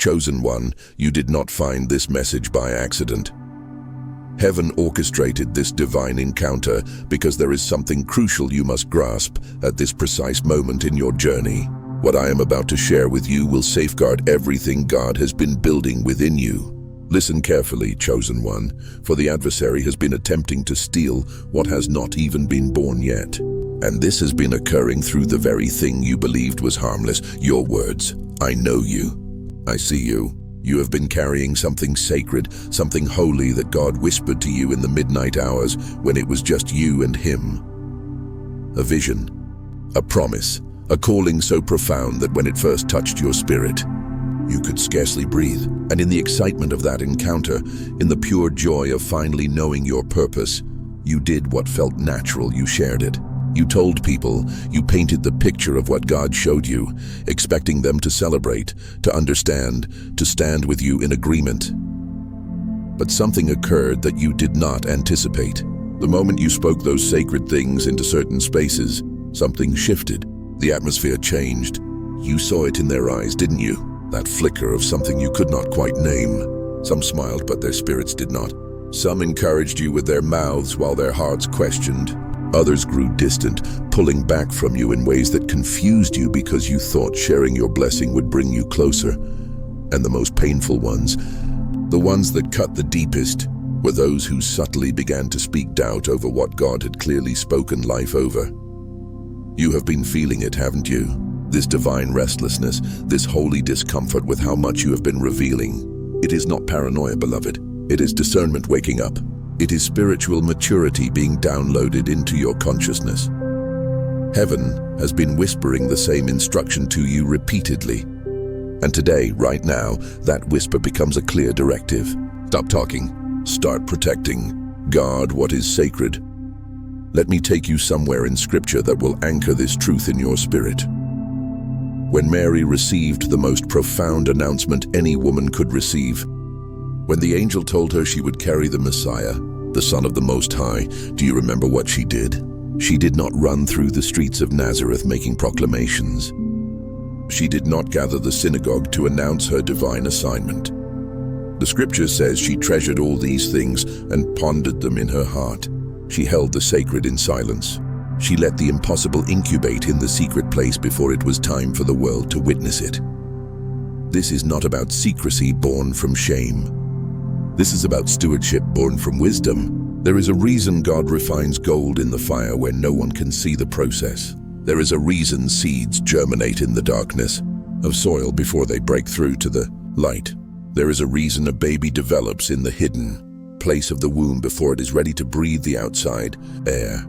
Chosen one, you did not find this message by accident. Heaven orchestrated this divine encounter because there is something crucial you must grasp at this precise moment in your journey. What I am about to share with you will safeguard everything God has been building within you. Listen carefully, chosen one, for the adversary has been attempting to steal what has not even been born yet. And this has been occurring through the very thing you believed was harmless, your words. I know you. I see you. You have been carrying something sacred, something holy that God whispered to you in the midnight hours when it was just you and Him. A vision, a promise, a calling so profound that when it first touched your spirit, you could scarcely breathe. And in the excitement of that encounter, in the pure joy of finally knowing your purpose, you did what felt natural, you shared it. You told people, you painted the picture of what God showed you, expecting them to celebrate, to understand, to stand with you in agreement. But something occurred that you did not anticipate. The moment you spoke those sacred things into certain spaces, something shifted. The atmosphere changed. You saw it in their eyes, didn't you? That flicker of something you could not quite name. Some smiled, but their spirits did not. Some encouraged you with their mouths while their hearts questioned. Others grew distant, pulling back from you in ways that confused you because you thought sharing your blessing would bring you closer. And the most painful ones, the ones that cut the deepest, were those who subtly began to speak doubt over what God had clearly spoken life over. You have been feeling it, haven't you? This divine restlessness, this holy discomfort with how much you have been revealing. It is not paranoia, beloved. It is discernment waking up. It is spiritual maturity being downloaded into your consciousness. Heaven has been whispering the same instruction to you repeatedly. And today, right now, that whisper becomes a clear directive. Stop talking. Start protecting. Guard what is sacred. Let me take you somewhere in Scripture that will anchor this truth in your spirit. When Mary received the most profound announcement any woman could receive, when the angel told her she would carry the Messiah, the Son of the Most High, do you remember what she did? She did not run through the streets of Nazareth making proclamations. She did not gather the synagogue to announce her divine assignment. The Scripture says she treasured all these things and pondered them in her heart. She held the sacred in silence. She let the impossible incubate in the secret place before it was time for the world to witness it. This is not about secrecy born from shame. This is about stewardship born from wisdom. There is a reason God refines gold in the fire where no one can see the process. There is a reason seeds germinate in the darkness of soil before they break through to the light. There is a reason a baby develops in the hidden place of the womb before it is ready to breathe the outside air.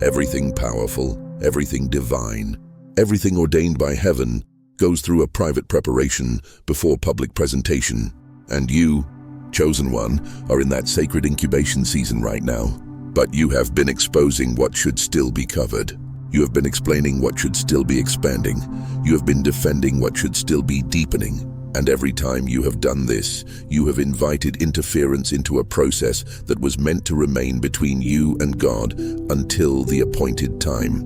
Everything powerful, everything divine, everything ordained by heaven goes through a private preparation before public presentation. And you, chosen one, are in that sacred incubation season right now. But you have been exposing what should still be covered. You have been explaining what should still be expanding. You have been defending what should still be deepening. And every time you have done this, you have invited interference into a process that was meant to remain between you and God until the appointed time.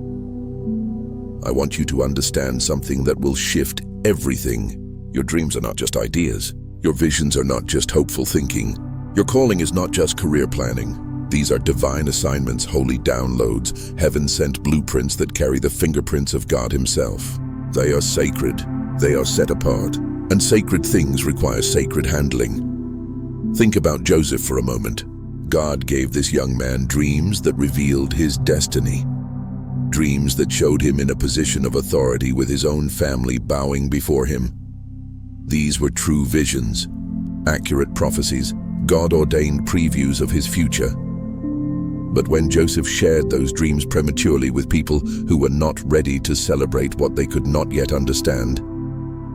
I want you to understand something that will shift everything. Your dreams are not just ideas. Your visions are not just hopeful thinking. Your calling is not just career planning. These are divine assignments, holy downloads, heaven-sent blueprints that carry the fingerprints of God Himself. They are sacred. They are set apart. And sacred things require sacred handling. Think about Joseph for a moment. God gave this young man dreams that revealed his destiny. Dreams that showed him in a position of authority with his own family bowing before him. These were true visions, accurate prophecies, God-ordained previews of his future. But when Joseph shared those dreams prematurely with people who were not ready to celebrate what they could not yet understand,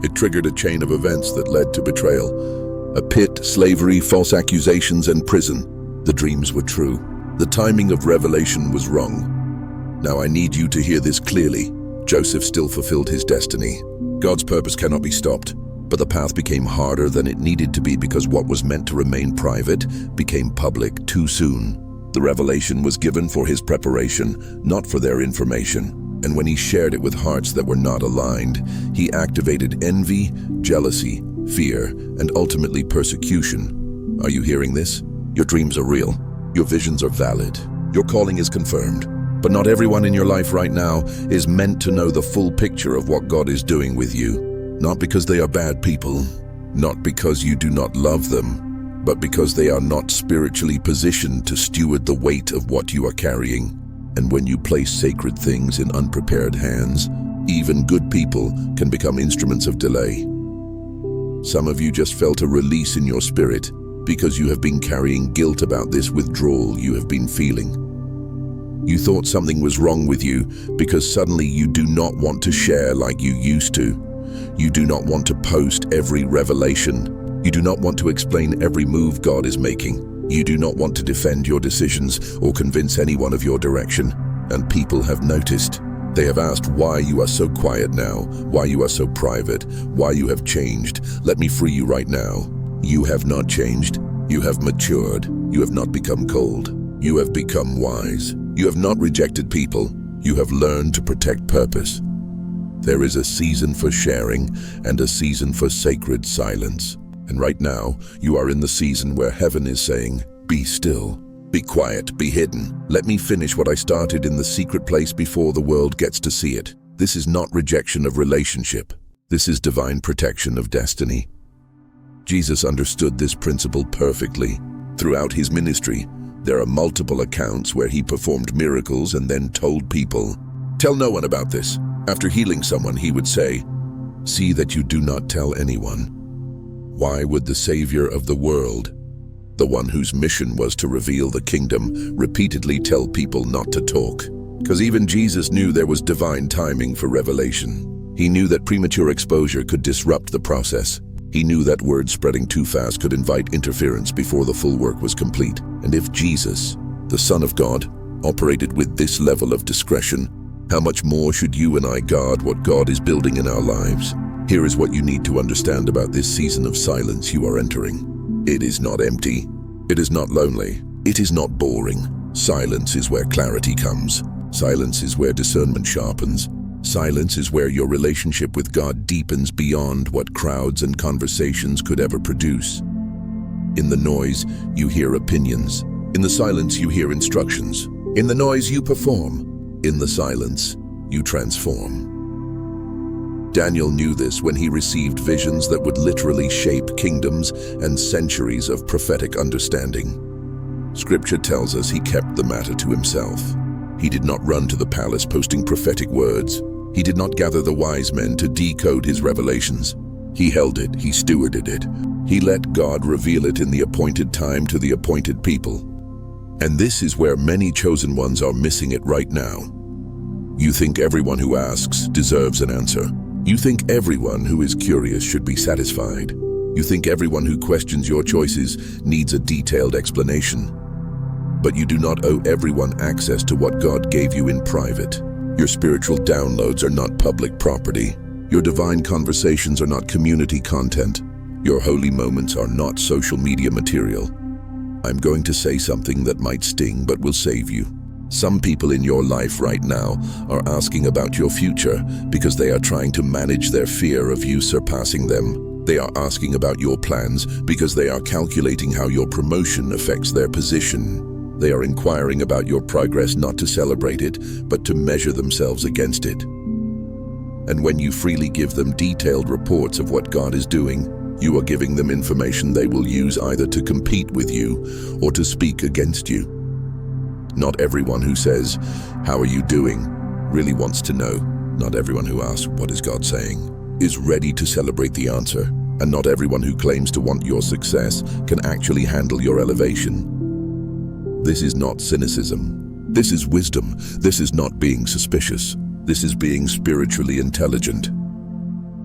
it triggered a chain of events that led to betrayal. A pit, slavery, false accusations, and prison. The dreams were true. The timing of revelation was wrong. Now I need you to hear this clearly. Joseph still fulfilled his destiny. God's purpose cannot be stopped. But the path became harder than it needed to be because what was meant to remain private became public too soon. The revelation was given for his preparation, not for their information. And when he shared it with hearts that were not aligned, he activated envy, jealousy, fear, and ultimately persecution. Are you hearing this? Your dreams are real. Your visions are valid. Your calling is confirmed. But not everyone in your life right now is meant to know the full picture of what God is doing with you. Not because they are bad people, not because you do not love them, but because they are not spiritually positioned to steward the weight of what you are carrying. And when you place sacred things in unprepared hands, even good people can become instruments of delay. Some of you just felt a release in your spirit because you have been carrying guilt about this withdrawal you have been feeling. You thought something was wrong with you because suddenly you do not want to share like you used to. You do not want to post every revelation. You do not want to explain every move God is making. You do not want to defend your decisions or convince anyone of your direction. And people have noticed. They have asked why you are so quiet now, why you are so private, why you have changed. Let me free you right now. You have not changed. You have matured. You have not become cold. You have become wise. You have not rejected people. You have learned to protect purpose. There is a season for sharing and a season for sacred silence. And right now, you are in the season where heaven is saying, be still, be quiet, be hidden. Let me finish what I started in the secret place before the world gets to see it. This is not rejection of relationship. This is divine protection of destiny. Jesus understood this principle perfectly. Throughout his ministry, there are multiple accounts where he performed miracles and then told people, tell no one about this. After healing someone, he would say, see that you do not tell anyone. Why would the Savior of the world, the one whose mission was to reveal the kingdom, repeatedly tell people not to talk? Because even Jesus knew there was divine timing for revelation. He knew that premature exposure could disrupt the process. He knew that word spreading too fast could invite interference before the full work was complete. And if Jesus, the Son of God, operated with this level of discretion, how much more should you and I guard what God is building in our lives? Here is what you need to understand about this season of silence you are entering. It is not empty. It is not lonely. It is not boring. Silence is where clarity comes. Silence is where discernment sharpens. Silence is where your relationship with God deepens beyond what crowds and conversations could ever produce. In the noise, you hear opinions. In the silence, you hear instructions. In the noise, you perform. In the silence, you transform. Daniel knew this when he received visions that would literally shape kingdoms and centuries of prophetic understanding. Scripture tells us he kept the matter to himself. He did not run to the palace posting prophetic words. He did not gather the wise men to decode his revelations. He held it, he stewarded it. He let God reveal it in the appointed time to the appointed people. And this is where many chosen ones are missing it right now. You think everyone who asks deserves an answer. You think everyone who is curious should be satisfied. You think everyone who questions your choices needs a detailed explanation. But you do not owe everyone access to what God gave you in private. Your spiritual downloads are not public property. Your divine conversations are not community content. Your holy moments are not social media material. I'm going to say something that might sting but will save you. Some people in your life right now are asking about your future because they are trying to manage their fear of you surpassing them. They are asking about your plans because they are calculating how your promotion affects their position. They are inquiring about your progress not to celebrate it, but to measure themselves against it. And when you freely give them detailed reports of what God is doing, you are giving them information they will use either to compete with you or to speak against you. Not everyone who says, "How are you doing?" really wants to know. Not everyone who asks, "What is God saying?" is ready to celebrate the answer. And not everyone who claims to want your success can actually handle your elevation. This is not cynicism. This is wisdom. This is not being suspicious. This is being spiritually intelligent.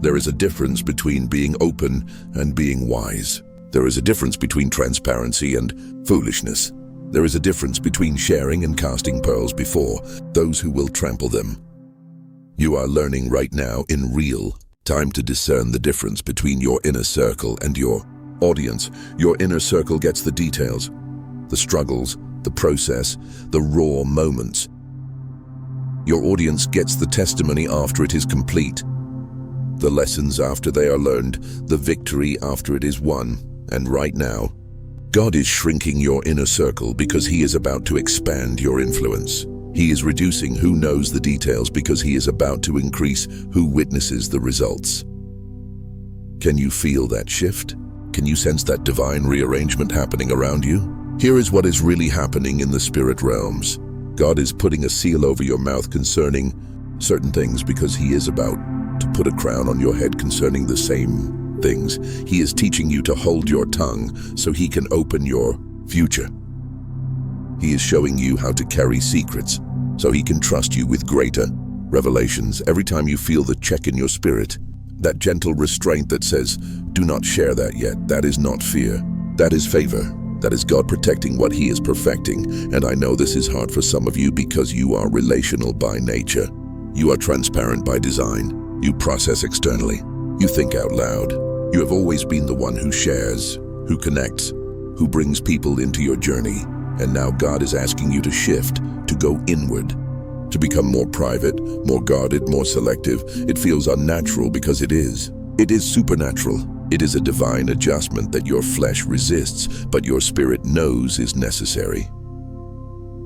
There is a difference between being open and being wise. There is a difference between transparency and foolishness. There is a difference between sharing and casting pearls before those who will trample them. You are learning right now in real time to discern the difference between your inner circle and your audience. Your inner circle gets the details, the struggles, the process, the raw moments. Your audience gets the testimony after it is complete. the lessons after they are learned, the victory after it is won. And right now, God is shrinking your inner circle because He is about to expand your influence. He is reducing who knows the details because He is about to increase who witnesses the results. Can you feel that shift? Can you sense that divine rearrangement happening around you? Here is what is really happening in the spirit realms. God is putting a seal over your mouth concerning certain things because He is about to put a crown on your head concerning the same things. He is teaching you to hold your tongue so He can open your future. He is showing you how to carry secrets so He can trust you with greater revelations. Every time you feel the check in your spirit, that gentle restraint that says, do not share that yet, that is not fear. That is favor. That is God protecting what He is perfecting. And I know this is hard for some of you because you are relational by nature. You are transparent by design. You process externally. You think out loud. You have always been the one who shares, who connects, who brings people into your journey. And now God is asking you to shift, to go inward, to become more private, more guarded, more selective. It feels unnatural because it is. It is supernatural. It is a divine adjustment that your flesh resists, but your spirit knows is necessary.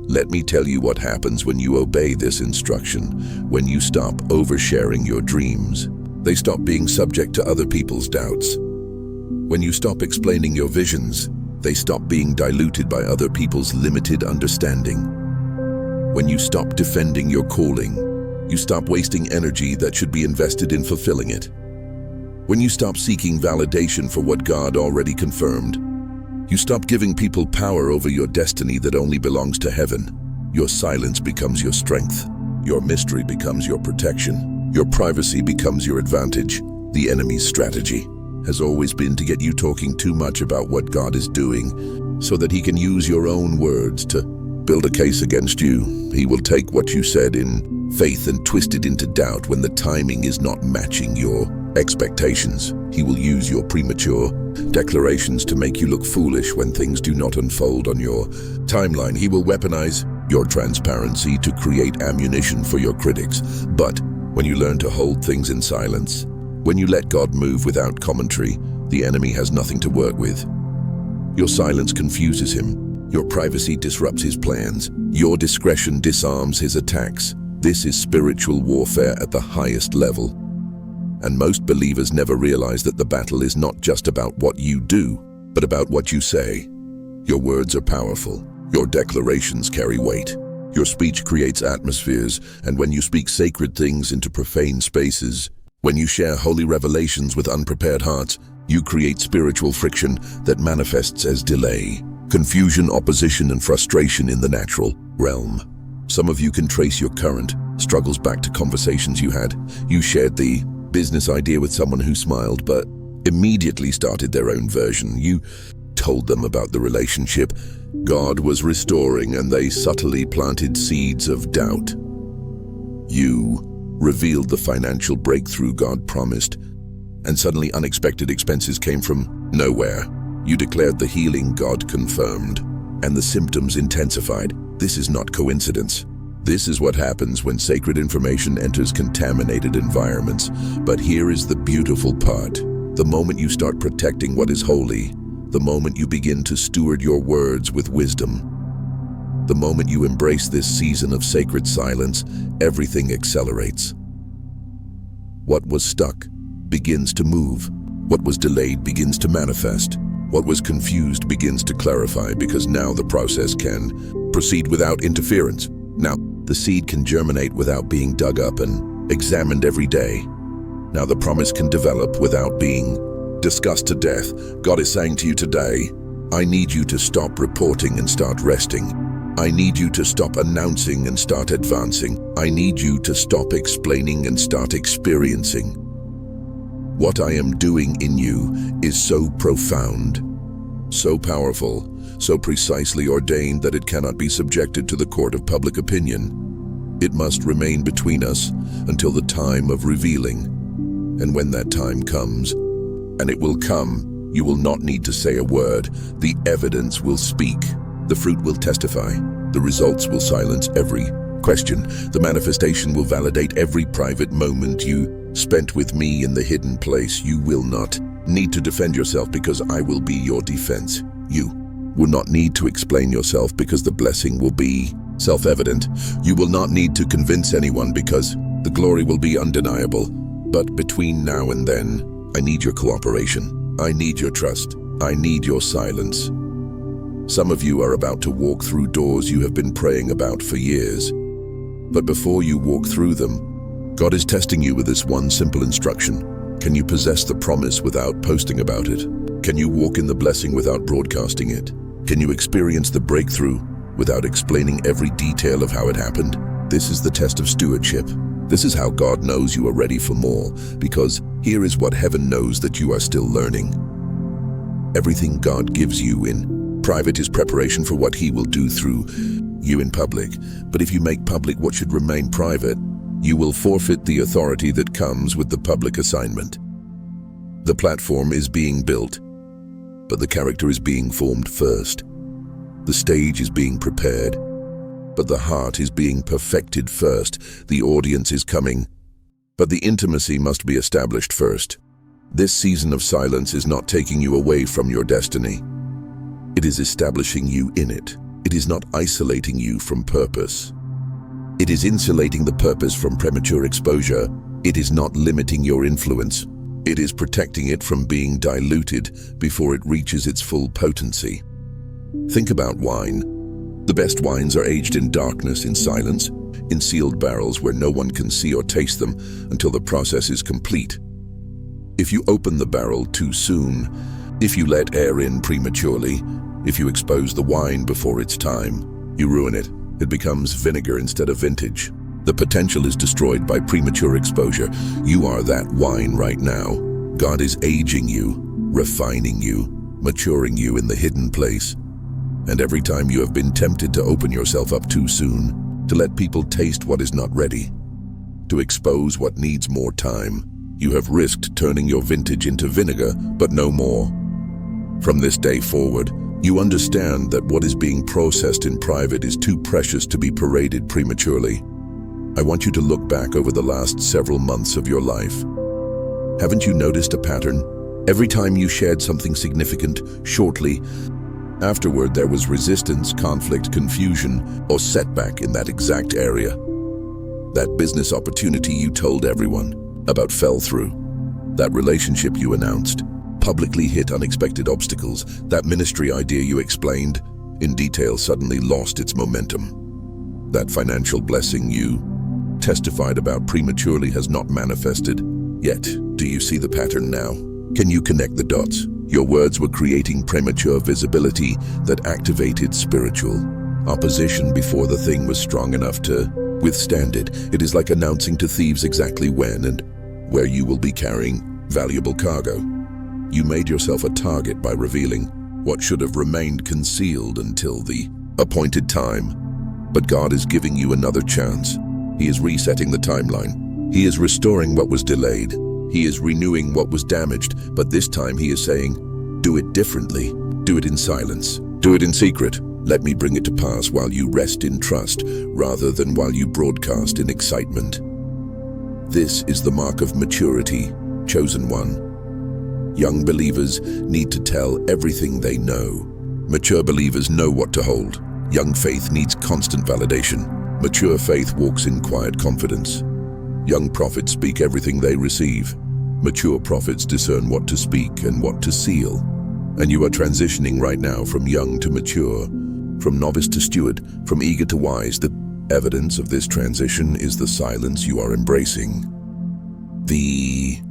Let me tell you what happens when you obey this instruction, when you stop oversharing your dreams. They stop being subject to other people's doubts. When you stop explaining your visions, they stop being diluted by other people's limited understanding. When you stop defending your calling, you stop wasting energy that should be invested in fulfilling it. When you stop seeking validation for what God already confirmed, you stop giving people power over your destiny that only belongs to heaven. Your silence becomes your strength. Your mystery becomes your protection. Your privacy becomes your advantage. The enemy's strategy has always been to get you talking too much about what God is doing so that he can use your own words to build a case against you. He will take what you said in faith and twist it into doubt when the timing is not matching your expectations. He will use your premature declarations to make you look foolish when things do not unfold on your timeline. He will weaponize your transparency to create ammunition for your critics. But when you learn to hold things in silence, when you let God move without commentary, the enemy has nothing to work with. Your silence confuses him. Your privacy disrupts his plans. Your discretion disarms his attacks. This is spiritual warfare at the highest level. And most believers never realize that the battle is not just about what you do, but about what you say. Your words are powerful. Your declarations carry weight. Your speech creates atmospheres, and when you speak sacred things into profane spaces, when you share holy revelations with unprepared hearts, you create spiritual friction that manifests as delay, confusion, opposition, and frustration in the natural realm. Some of you can trace your current struggles back to conversations you had. You shared the business idea with someone who smiled, but immediately started their own version. You told them about the relationship God was restoring, and they subtly planted seeds of doubt. You revealed the financial breakthrough God promised, and suddenly unexpected expenses came from nowhere. You declared the healing God confirmed, and the symptoms intensified. This is not coincidence. This is what happens when sacred information enters contaminated environments. But here is the beautiful part. The moment you start protecting what is holy, the moment you begin to steward your words with wisdom, the moment you embrace this season of sacred silence, everything accelerates. What was stuck begins to move. What was delayed begins to manifest. What was confused begins to clarify, because now the process can proceed without interference. Now, the seed can germinate without being dug up and examined every day. Now the promise can develop without being discussed to death. God is saying to you today, I need you to stop reporting and start resting. I need you to stop announcing and start advancing. I need you to stop explaining and start experiencing. What I am doing in you is so profound, so powerful, so precisely ordained that it cannot be subjected to the court of public opinion. It must remain between us until the time of revealing. And when that time comes, and it will come, you will not need to say a word. The evidence will speak. The fruit will testify. The results will silence every question. The manifestation will validate every private moment you spent with me in the hidden place. You will not need to defend yourself because I will be your defense. You will not need to explain yourself because the blessing will be self-evident. You will not need to convince anyone because the glory will be undeniable. But between now and then, I need your cooperation. I need your trust. I need your silence. Some of you are about to walk through doors you have been praying about for years. But before you walk through them, God is testing you with this one simple instruction. Can you possess the promise without posting about it? Can you walk in the blessing without broadcasting it? Can you experience the breakthrough without explaining every detail of how it happened? This is the test of stewardship. This is how God knows you are ready for more, because here is what heaven knows that you are still learning. Everything God gives you in private is preparation for what He will do through you in public. But if you make public what should remain private, you will forfeit the authority that comes with the public assignment. The platform is being built, but the character is being formed first. The stage is being prepared, but the heart is being perfected first. The audience is coming, but the intimacy must be established first. This season of silence is not taking you away from your destiny. It is establishing you in it. It is not isolating you from purpose. It is insulating the purpose from premature exposure. It is not limiting your influence. It is protecting it from being diluted before it reaches its full potency. Think about wine. The best wines are aged in darkness, in silence, in sealed barrels where no one can see or taste them until the process is complete. If you open the barrel too soon, if you let air in prematurely, if you expose the wine before its time, you ruin it. It becomes vinegar instead of vintage. The potential is destroyed by premature exposure. You are that wine right now. God is aging you, refining you, maturing you in the hidden place. And every time you have been tempted to open yourself up too soon, to let people taste what is not ready, to expose what needs more time, you have risked turning your vintage into vinegar, but no more. From this day forward, you understand that what is being processed in private is too precious to be paraded prematurely. I want you to look back over the last several months of your life. Haven't you noticed a pattern? Every time you shared something significant, shortly afterward there was resistance, conflict, confusion, or setback in that exact area. That business opportunity you told everyone about fell through. That relationship you announced publicly hit unexpected obstacles. That ministry idea you explained in detail suddenly lost its momentum. That financial blessing you testified about prematurely has not manifested yet. Do you see the pattern now? Can you connect the dots? Your words were creating premature visibility that activated spiritual opposition before the thing was strong enough to withstand it. It is like announcing to thieves exactly when and where you will be carrying valuable cargo. You made yourself a target by revealing what should have remained concealed until the appointed time. But God is giving you another chance. He is resetting the timeline. He is restoring what was delayed. He is renewing what was damaged. But this time He is saying, do it differently. Do it in silence. Do it in secret. Let me bring it to pass while you rest in trust, rather than while you broadcast in excitement. This is the mark of maturity, chosen one. Young believers need to tell everything they know. Mature believers know what to hold. Young faith needs constant validation. Mature faith walks in quiet confidence. Young prophets speak everything they receive. Mature prophets discern what to speak and what to seal. And you are transitioning right now from young to mature, from novice to steward, from eager to wise. The evidence of this transition is the silence you are embracing. The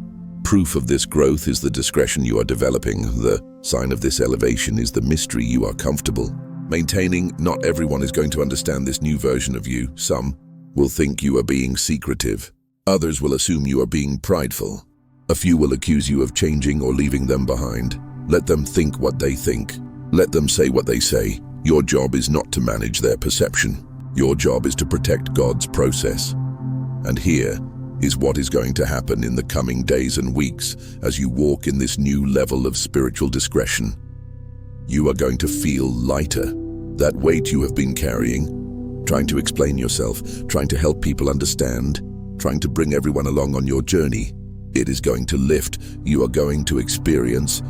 proof of this growth is the discretion you are developing. The sign of this elevation is the mystery you are comfortable maintaining. Not everyone is going to understand this new version of you. Some will think you are being secretive. Others will assume you are being prideful. A few will accuse you of changing or leaving them behind. Let them think what they think. Let them say what they say. Your job is not to manage their perception. Your job is to protect God's process. And here is what is going to happen in the coming days and weeks as you walk in this new level of spiritual discretion. You are going to feel lighter. That weight you have been carrying, trying to explain yourself, trying to help people understand, trying to bring everyone along on your journey. It is going to lift. You are going to experience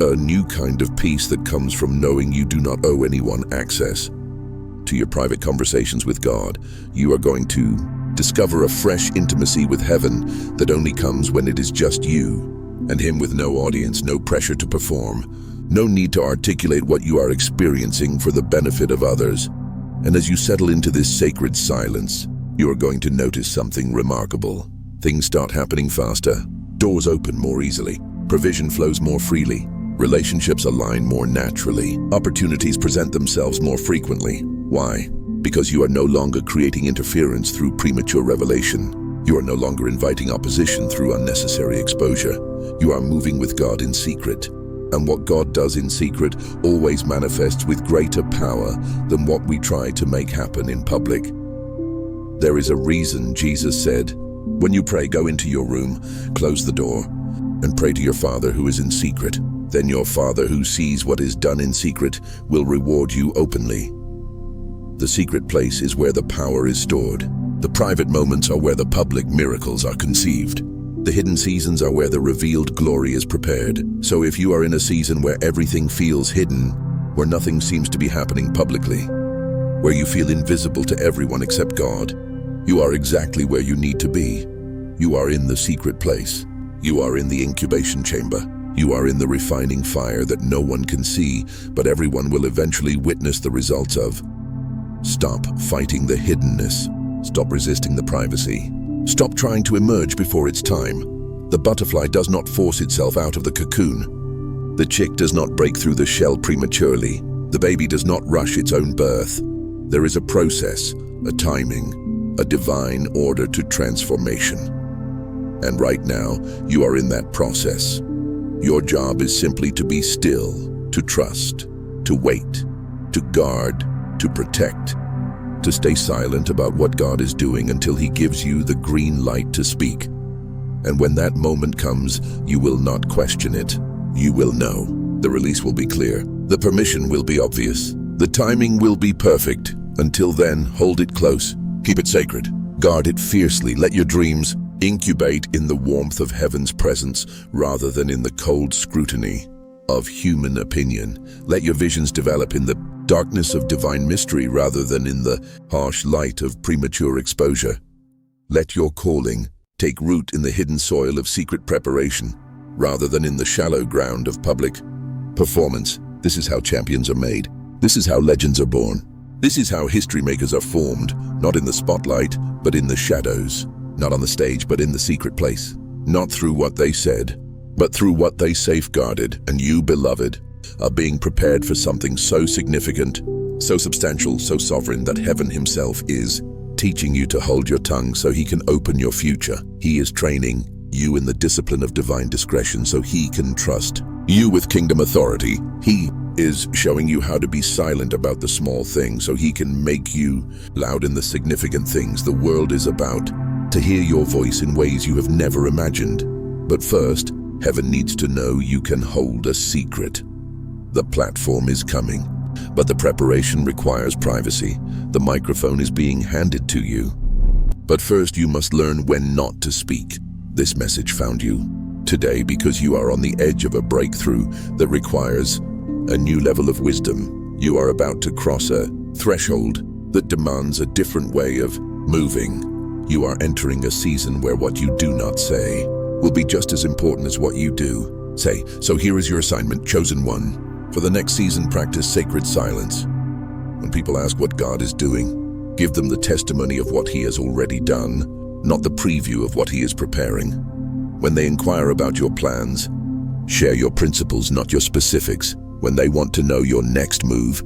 a new kind of peace that comes from knowing you do not owe anyone access to your private conversations with God. You are going to discover a fresh intimacy with heaven that only comes when it is just you and Him, with no audience, no pressure to perform, no need to articulate what you are experiencing for the benefit of others. And as you settle into this sacred silence, you are going to notice something remarkable. Things start happening faster. Doors open more easily. Provision flows more freely. Relationships align more naturally. Opportunities present themselves more frequently. Why? Because you are no longer creating interference through premature revelation. You are no longer inviting opposition through unnecessary exposure. You are moving with God in secret. And what God does in secret always manifests with greater power than what we try to make happen in public. There is a reason Jesus said, "When you pray, go into your room, close the door, and pray to your Father who is in secret. Then your Father who sees what is done in secret will reward you openly." The secret place is where the power is stored. The private moments are where the public miracles are conceived. The hidden seasons are where the revealed glory is prepared. So if you are in a season where everything feels hidden, where nothing seems to be happening publicly, where you feel invisible to everyone except God, you are exactly where you need to be. You are in the secret place. You are in the incubation chamber. You are in the refining fire that no one can see, but everyone will eventually witness the results of. Stop fighting the hiddenness. Stop resisting the privacy. Stop trying to emerge before it's time. The butterfly does not force itself out of the cocoon. The chick does not break through the shell prematurely. The baby does not rush its own birth. There is a process, a timing, a divine order to transformation. And right now, you are in that process. Your job is simply to be still, to trust, to wait, to guard, to protect, to stay silent about what God is doing until He gives you the green light to speak. And when that moment comes, you will not question it. You will know. The release will be clear. The permission will be obvious. The timing will be perfect. Until then, hold it close. Keep it sacred. Guard it fiercely. Let your dreams incubate in the warmth of heaven's presence rather than in the cold scrutiny of human opinion. Let your visions develop in the darkness of divine mystery rather than in the harsh light of premature exposure. Let your calling take root in the hidden soil of secret preparation rather than in the shallow ground of public performance. This is how champions are made. This is how legends are born. This is how history makers are formed, not in the spotlight, but in the shadows. Not on the stage, but in the secret place. Not through what they said, but through what they safeguarded. And you, beloved, are being prepared for something so significant, so substantial, so sovereign that heaven himself is teaching you to hold your tongue so he can open your future. He is training you in the discipline of divine discretion so he can trust you with kingdom authority. He is showing you how to be silent about the small things so he can make you loud in the significant things. The world is about to hear your voice in ways you have never imagined. But first, heaven needs to know you can hold a secret. The platform is coming, but the preparation requires privacy. The microphone is being handed to you. But first, you must learn when not to speak. This message found you today because you are on the edge of a breakthrough that requires a new level of wisdom. You are about to cross a threshold that demands a different way of moving. You are entering a season where what you do not say will be just as important as what you do say. So here is your assignment, chosen one. For the next season, practice sacred silence. When people ask what God is doing, give them the testimony of what he has already done, not the preview of what he is preparing. When they inquire about your plans, share your principles, not your specifics. When they want to know your next move,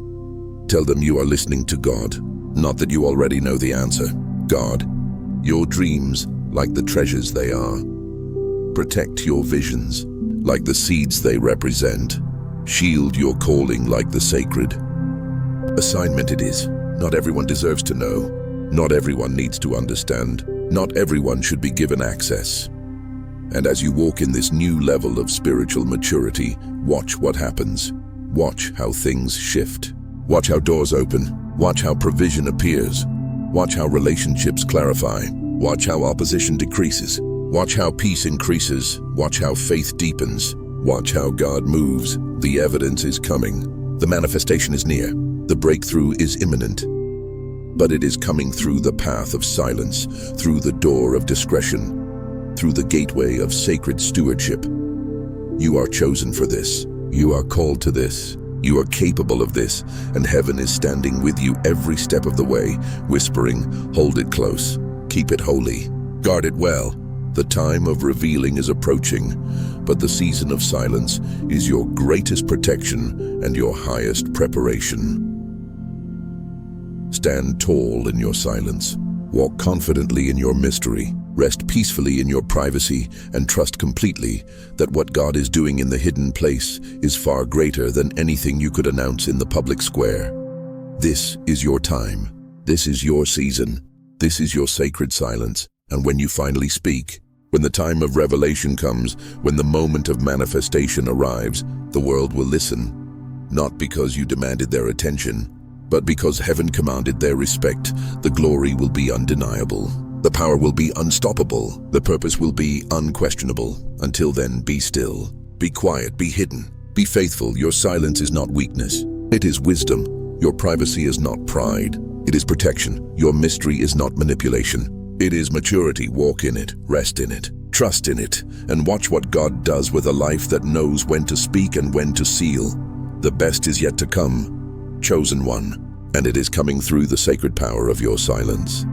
tell them you are listening to God, not that you already know the answer. God, your dreams like the treasures they are. Protect your visions like the seeds they represent. Shield your calling like the sacred assignment it is. Not everyone deserves to know. Not everyone needs to understand. Not everyone should be given access. And as you walk in this new level of spiritual maturity, watch what happens. Watch how things shift. Watch how doors open. Watch how provision appears. Watch how relationships clarify. Watch how opposition decreases. Watch how peace increases. Watch how faith deepens. Watch how God moves. The evidence is coming. The manifestation is near. The breakthrough is imminent. But it is coming through the path of silence, through the door of discretion, through the gateway of sacred stewardship. You are chosen for this. You are called to this. You are capable of this, and heaven is standing with you every step of the way, whispering, "Hold it close. Keep it holy. Guard it well. The time of revealing is approaching, but the season of silence is your greatest protection and your highest preparation." Stand tall in your silence. Walk confidently in your mystery. Rest peacefully in your privacy and trust completely that what God is doing in the hidden place is far greater than anything you could announce in the public square. This is your time. This is your season. This is your sacred silence. And when you finally speak, when the time of revelation comes, when the moment of manifestation arrives, the world will listen. Not because you demanded their attention, but because heaven commanded their respect. The glory will be undeniable. The power will be unstoppable. The purpose will be unquestionable. Until then, be still. Be quiet. Be hidden. Be faithful. Your silence is not weakness. It is wisdom. Your privacy is not pride. It is protection. Your mystery is not manipulation. It is maturity. Walk in it. Rest in it. Trust in it. And watch what God does with a life that knows when to speak and when to seal. The best is yet to come. Chosen one. And it is coming through the sacred power of your silence.